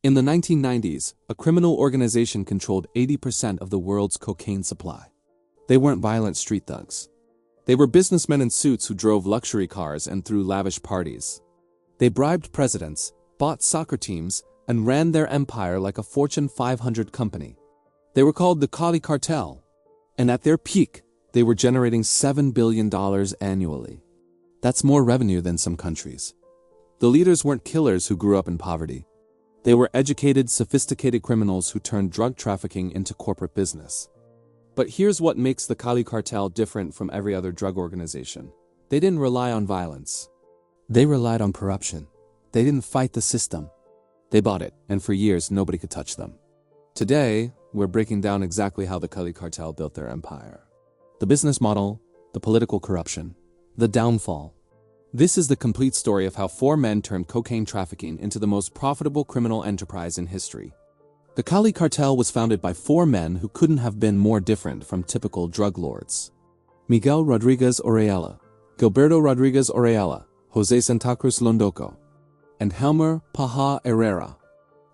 In the 1990s, a criminal organization controlled 80% of the world's cocaine supply. They weren't violent street thugs. They were businessmen in suits who drove luxury cars and threw lavish parties. They bribed presidents, bought soccer teams, and ran their empire like a Fortune 500 company. They were called the Cali Cartel, and at their peak, they were generating $7 billion annually. That's more revenue than some countries. The leaders weren't killers who grew up in poverty. They were educated, sophisticated criminals who turned drug trafficking into corporate business. But here's what makes the Cali Cartel different from every other drug organization. They didn't rely on violence. They relied on corruption. They didn't fight the system. They bought it, and for years nobody could touch them. Today, we're breaking down exactly how the Cali Cartel built their empire. The business model, the political corruption, the downfall. This is the complete story of how 4 men turned cocaine trafficking into the most profitable criminal enterprise in history. The Cali Cartel was founded by 4 men who couldn't have been more different from typical drug lords. Miguel Rodríguez Orejuela, Gilberto Rodríguez Orejuela, José Santacruz Londoco, and Helmer Pacho Herrera.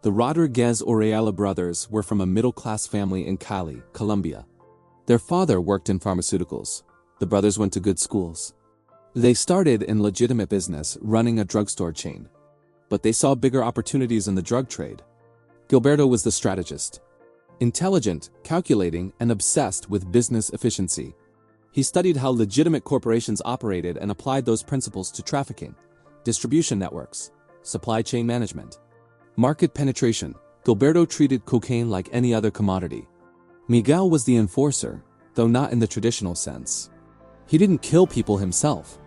The Rodríguez Orejuela brothers were from a middle-class family in Cali, Colombia. Their father worked in pharmaceuticals. The brothers went to good schools. They started in legitimate business, running a drugstore chain. But they saw bigger opportunities in the drug trade. Gilberto was the strategist. Intelligent, calculating, and obsessed with business efficiency. He studied how legitimate corporations operated and applied those principles to trafficking, distribution networks, supply chain management, market penetration. Gilberto treated cocaine like any other commodity. Miguel was the enforcer, though not in the traditional sense. He didn't kill people himself.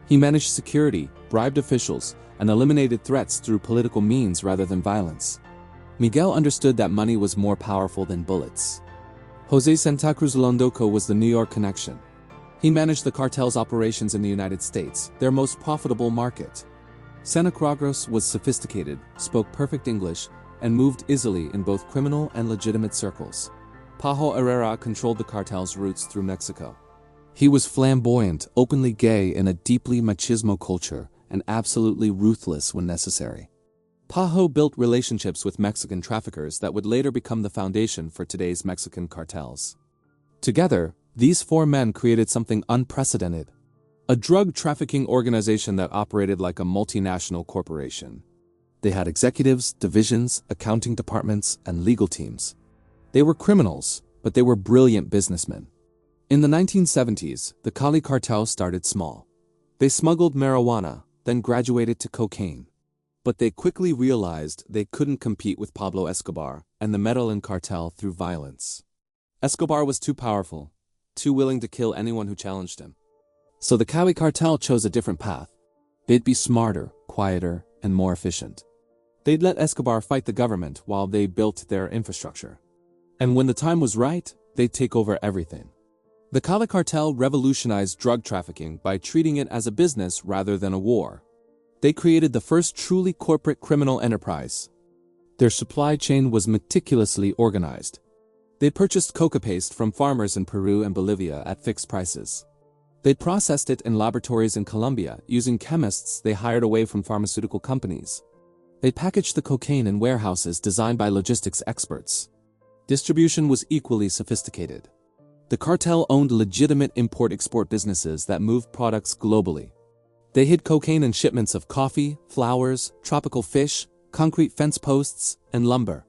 He managed security, bribed officials, and eliminated threats through political means rather than violence. Miguel understood that money was more powerful than bullets. José Santacruz Londoco was the New York connection. He managed the cartel's operations in the United States, their most profitable market. Santacruz was sophisticated, spoke perfect English, and moved easily in both criminal and legitimate circles. Pacho Herrera controlled the cartel's routes through Mexico. He was flamboyant, openly gay in a deeply machismo culture, and absolutely ruthless when necessary. Pacho built relationships with Mexican traffickers that would later become the foundation for today's Mexican cartels. Together, these 4 men created something unprecedented. A drug trafficking organization that operated like a multinational corporation. They had executives, divisions, accounting departments, and legal teams. They were criminals, but they were brilliant businessmen. In the 1970s, the Cali Cartel started small. They smuggled marijuana, then graduated to cocaine. But they quickly realized they couldn't compete with Pablo Escobar and the Medellin cartel through violence. Escobar was too powerful, too willing to kill anyone who challenged him. So the Cali Cartel chose a different path. They'd be smarter, quieter, and more efficient. They'd let Escobar fight the government while they built their infrastructure. And when the time was right, they'd take over everything. The Cali Cartel revolutionized drug trafficking by treating it as a business rather than a war. They created the first truly corporate criminal enterprise. Their supply chain was meticulously organized. They purchased coca paste from farmers in Peru and Bolivia at fixed prices. They processed it in laboratories in Colombia using chemists they hired away from pharmaceutical companies. They packaged the cocaine in warehouses designed by logistics experts. Distribution was equally sophisticated. The cartel owned legitimate import-export businesses that moved products globally. They hid cocaine in shipments of coffee, flowers, tropical fish, concrete fence posts, and lumber.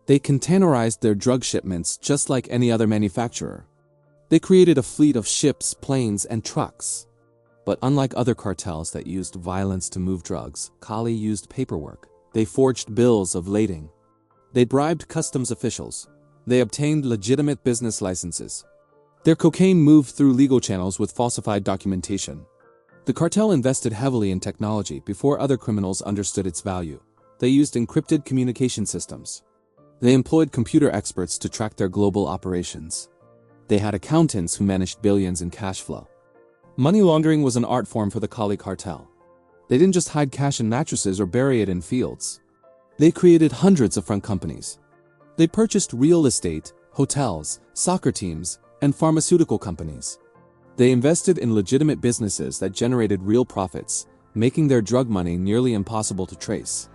They containerized their drug shipments just like any other manufacturer. They created a fleet of ships, planes, and trucks. But unlike other cartels that used violence to move drugs, Cali used paperwork. They forged bills of lading. They bribed customs officials. They obtained legitimate business licenses. Their cocaine moved through legal channels with falsified documentation. The cartel invested heavily in technology before other criminals understood its value. They used encrypted communication systems. They employed computer experts to track their global operations. They had accountants who managed billions in cash flow. Money laundering was an art form for the Cali Cartel. They didn't just hide cash in mattresses or bury it in fields. They created hundreds of front companies. They purchased real estate, hotels, soccer teams, and pharmaceutical companies. They invested in legitimate businesses that generated real profits, making their drug money nearly impossible to trace.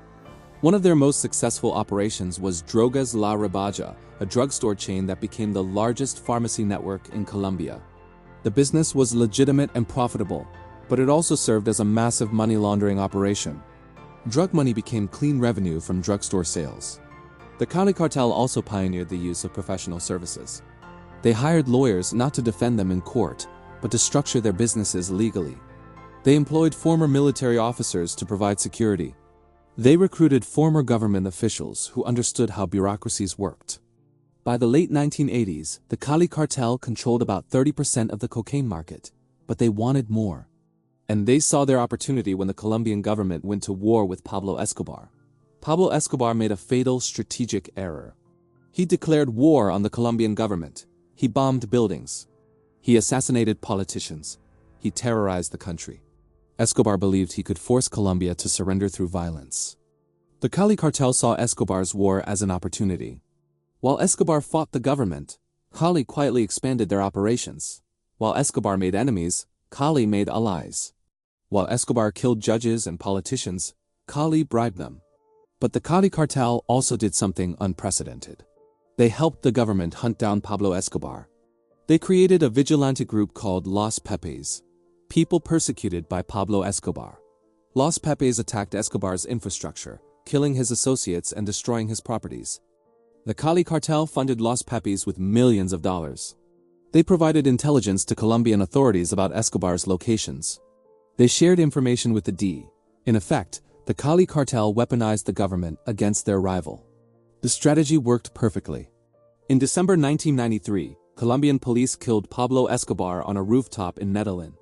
One of their most successful operations was Drogas La Rebaja, a drugstore chain that became the largest pharmacy network in Colombia. The business was legitimate and profitable, but it also served as a massive money laundering operation. Drug money became clean revenue from drugstore sales. The Cali Cartel also pioneered the use of professional services. They hired lawyers not to defend them in court, but to structure their businesses legally. They employed former military officers to provide security. They recruited former government officials who understood how bureaucracies worked. By the late 1980s, the Cali Cartel controlled about 30% of the cocaine market, but they wanted more. And they saw their opportunity when the Colombian government went to war with Pablo Escobar. Pablo Escobar made a fatal strategic error. He declared war on the Colombian government. He bombed buildings. He assassinated politicians. He terrorized the country. Escobar believed he could force Colombia to surrender through violence. The Cali Cartel saw Escobar's war as an opportunity. While Escobar fought the government, Cali quietly expanded their operations. While Escobar made enemies, Cali made allies. While Escobar killed judges and politicians, Cali bribed them. But the Cali Cartel also did something unprecedented. They helped the government hunt down Pablo Escobar. They created a vigilante group called Los Pepes, people persecuted by Pablo Escobar. Los Pepes attacked Escobar's infrastructure, killing his associates and destroying his properties. The Cali Cartel funded Los Pepes with millions of dollars. They provided intelligence to Colombian authorities about Escobar's locations. They shared information with the D. In effect, the Cali Cartel weaponized the government against their rival. The strategy worked perfectly. In December 1993, Colombian police killed Pablo Escobar on a rooftop in Medellin.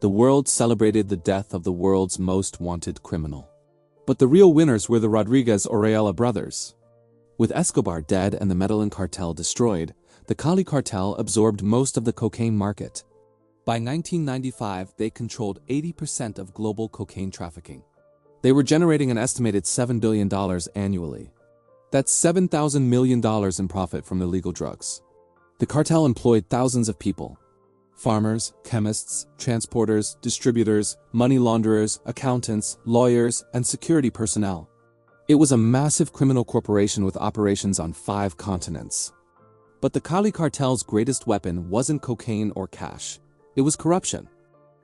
The world celebrated the death of the world's most wanted criminal. But the real winners were the Rodríguez Orejuela brothers. With Escobar dead and the Medellin cartel destroyed, the Cali Cartel absorbed most of the cocaine market. By 1995, they controlled 80% of global cocaine trafficking. They were generating an estimated $7 billion annually. That's $7,000 million in profit from illegal drugs. The cartel employed thousands of people. Farmers, chemists, transporters, distributors, money launderers, accountants, lawyers, and security personnel. It was a massive criminal corporation with operations on 5 continents. But the Cali Cartel's greatest weapon wasn't cocaine or cash. It was corruption.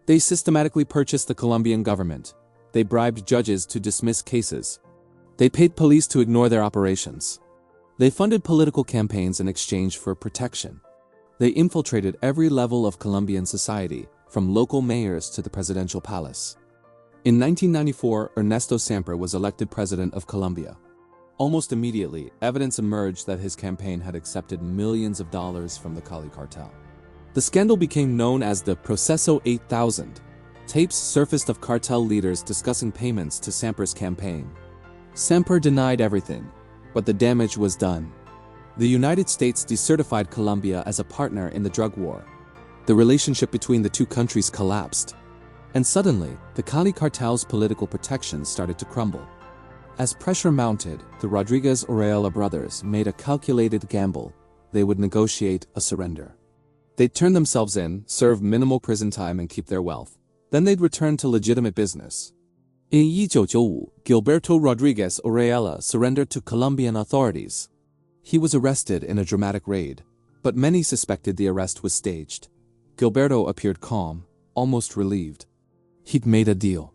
They systematically purchased the Colombian government. They bribed judges to dismiss cases. They paid police to ignore their operations. They funded political campaigns in exchange for protection. They infiltrated every level of Colombian society, from local mayors to the presidential palace. In 1994, Ernesto Samper was elected president of Colombia. Almost immediately, evidence emerged that his campaign had accepted millions of dollars from the Cali Cartel. The scandal became known as the Proceso 8000. Tapes surfaced of cartel leaders discussing payments to Samper's campaign. Samper denied everything, but the damage was done. The United States decertified Colombia as a partner in the drug war. The relationship between the two countries collapsed. And suddenly, the Cali Cartel's political protections started to crumble. As pressure mounted, the Rodríguez Orejuela brothers made a calculated gamble. They would negotiate a surrender. They'd turn themselves in, serve minimal prison time and keep their wealth. Then they'd return to legitimate business. In 1995, Gilberto Rodríguez Orejuela surrendered to Colombian authorities. He was arrested in a dramatic raid, but many suspected the arrest was staged. Gilberto appeared calm, almost relieved. He'd made a deal.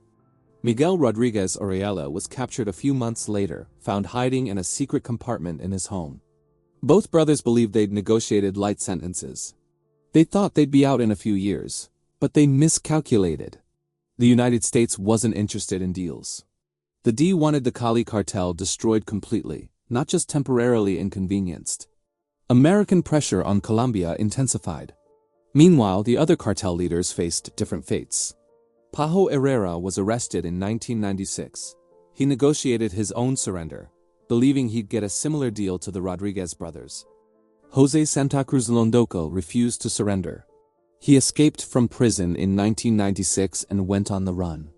Miguel Rodríguez Orejuela was captured a few months later, found hiding in a secret compartment in his home. Both brothers believed they'd negotiated light sentences. They thought they'd be out in a few years, but they miscalculated. The United States wasn't interested in deals. The D wanted the Cali Cartel destroyed completely, not just temporarily inconvenienced. American pressure on Colombia intensified. Meanwhile, the other cartel leaders faced different fates. Pacho Herrera was arrested in 1996. He negotiated his own surrender, believing he'd get a similar deal to the Rodríguez brothers. José Santacruz Londoco refused to surrender. He escaped from prison in 1996 and went on the run.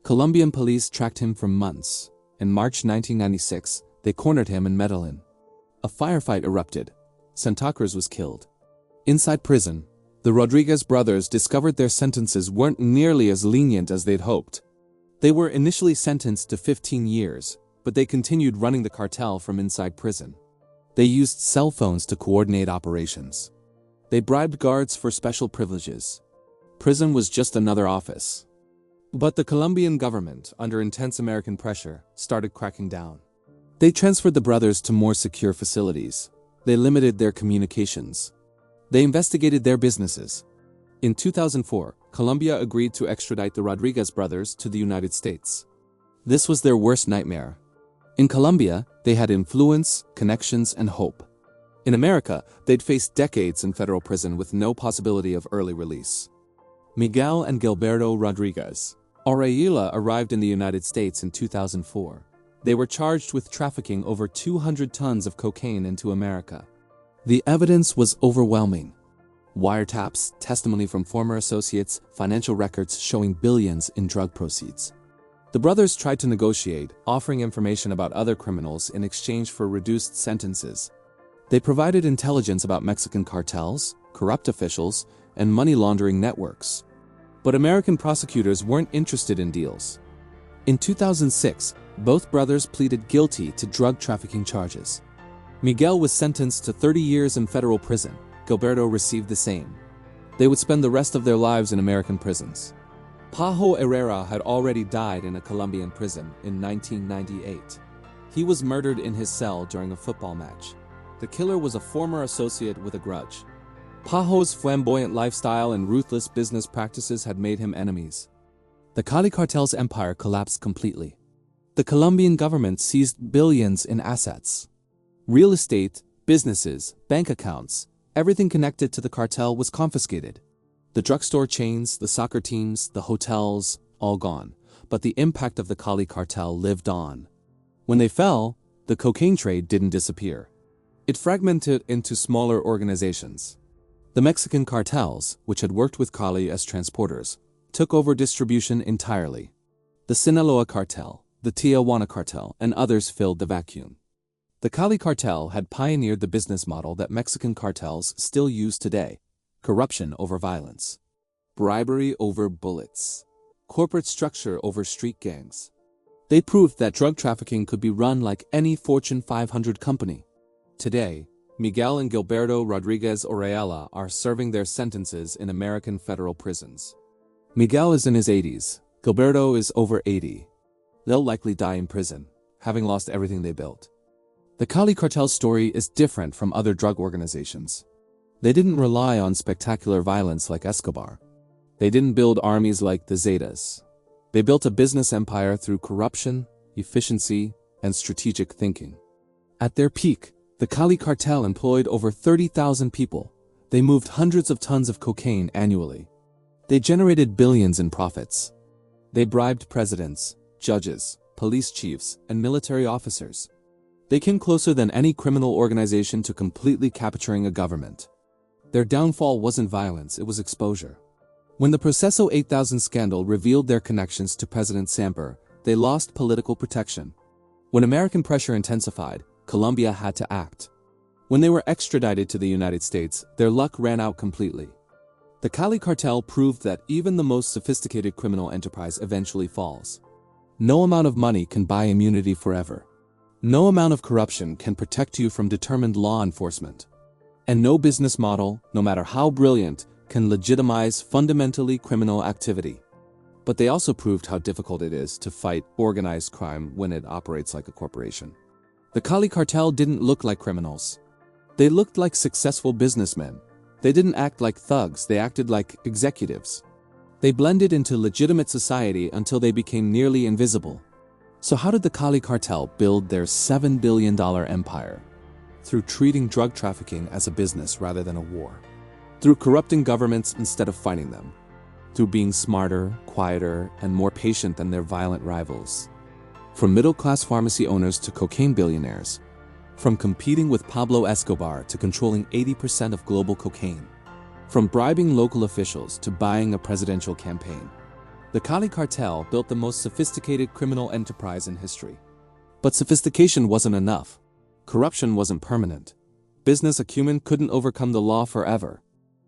Colombian police tracked him for months. In March 1996, they cornered him in Medellin. A firefight erupted. Santacruz was killed. Inside prison, the Rodríguez brothers discovered their sentences weren't nearly as lenient as they'd hoped. They were initially sentenced to 15 years, but they continued running the cartel from inside prison. They used cell phones to coordinate operations. They bribed guards for special privileges. Prison was just another office. But the Colombian government, under intense American pressure, started cracking down. They transferred the brothers to more secure facilities. They limited their communications. They investigated their businesses. In 2004, Colombia agreed to extradite the Rodríguez brothers to the United States. This was their worst nightmare. In Colombia, they had influence, connections, and hope. In America, they'd face decades in federal prison with no possibility of early release. Miguel and Gilberto Rodríguez Orejuela arrived in the United States in 2004. They were charged with trafficking over 200 tons of cocaine into America. The evidence was overwhelming. Wiretaps, testimony from former associates, financial records showing billions in drug proceeds. The brothers tried to negotiate, offering information about other criminals in exchange for reduced sentences. They provided intelligence about Mexican cartels, corrupt officials, and money laundering networks. But American prosecutors weren't interested in deals. In 2006, both brothers pleaded guilty to drug trafficking charges. Miguel was sentenced to 30 years in federal prison. Gilberto received the same. They would spend the rest of their lives in American prisons. Pacho Herrera had already died in a Colombian prison in 1998. He was murdered in his cell during a football match. The killer was a former associate with a grudge. Pajo's flamboyant lifestyle and ruthless business practices had made him enemies. The Cali Cartel's empire collapsed completely. The Colombian government seized billions in assets. Real estate, businesses, bank accounts, everything connected to the cartel was confiscated. The drugstore chains, the soccer teams, the hotels, all gone. But the impact of the Cali Cartel lived on. When they fell, the cocaine trade didn't disappear. It fragmented into smaller organizations. The Mexican cartels, which had worked with Cali as transporters, took over distribution entirely. The Sinaloa cartel, the Tijuana cartel, and others filled the vacuum. The Cali Cartel had pioneered the business model that Mexican cartels still use today: corruption over violence, bribery over bullets, corporate structure over street gangs. They proved that drug trafficking could be run like any Fortune 500 company. Today, Miguel and Gilberto Rodríguez Orejuela are serving their sentences in American federal prisons. Miguel is in his 80s, Gilberto is over 80. They'll likely die in prison, having lost everything they built. The Cali Cartel's story is different from other drug organizations. They didn't rely on spectacular violence like Escobar. They didn't build armies like the Zetas. They built a business empire through corruption, efficiency, and strategic thinking. At their peak, the Cali Cartel employed over 30,000 people. They moved hundreds of tons of cocaine annually. They generated billions in profits. They bribed presidents, judges, police chiefs, and military officers. They came closer than any criminal organization to completely capturing a government. Their downfall wasn't violence, it was exposure. When the Proceso 8000 scandal revealed their connections to President Samper, they lost political protection. When American pressure intensified, Colombia had to act. When they were extradited to the United States, their luck ran out completely. The Cali Cartel proved that even the most sophisticated criminal enterprise eventually falls. No amount of money can buy immunity forever. No amount of corruption can protect you from determined law enforcement. And no business model, no matter how brilliant, can legitimize fundamentally criminal activity. But they also proved how difficult it is to fight organized crime when it operates like a corporation. The Cali Cartel didn't look like criminals. They looked like successful businessmen. They didn't act like thugs, they acted like executives. They blended into legitimate society until they became nearly invisible. So how did the Cali Cartel build their $7 billion empire? Through treating drug trafficking as a business rather than a war. Through corrupting governments instead of fighting them. Through being smarter, quieter, and more patient than their violent rivals. From middle-class pharmacy owners to cocaine billionaires. From competing with Pablo Escobar to controlling 80% of global cocaine. From bribing local officials to buying a presidential campaign. The Cali Cartel built the most sophisticated criminal enterprise in history. But sophistication wasn't enough. Corruption wasn't permanent. Business acumen couldn't overcome the law forever.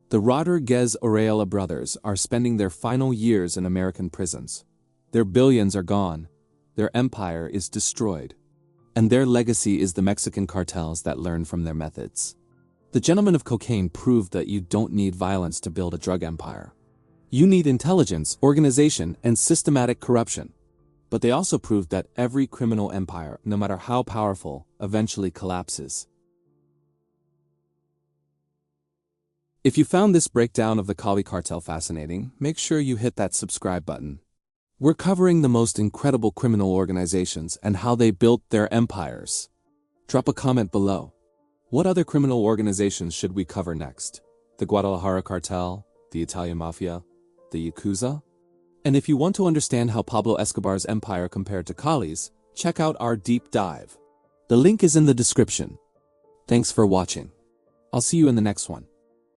The Rodríguez Orejuela brothers are spending their final years in American prisons. Their billions are gone. Their empire is destroyed. And their legacy is the Mexican cartels that learn from their methods. The gentlemen of cocaine proved that you don't need violence to build a drug empire. You need intelligence, organization, and systematic corruption. But they also proved that every criminal empire, no matter how powerful, eventually collapses. If you found this breakdown of the Cali Cartel fascinating, make sure you hit that subscribe button. We're covering the most incredible criminal organizations and how they built their empires. Drop a comment below. What other criminal organizations should we cover next? The Guadalajara Cartel, the Italian Mafia, the Yakuza? And if you want to understand how Pablo Escobar's empire compared to Cali's, check out our deep dive. The link is in the description. Thanks for watching. I'll see you in the next one.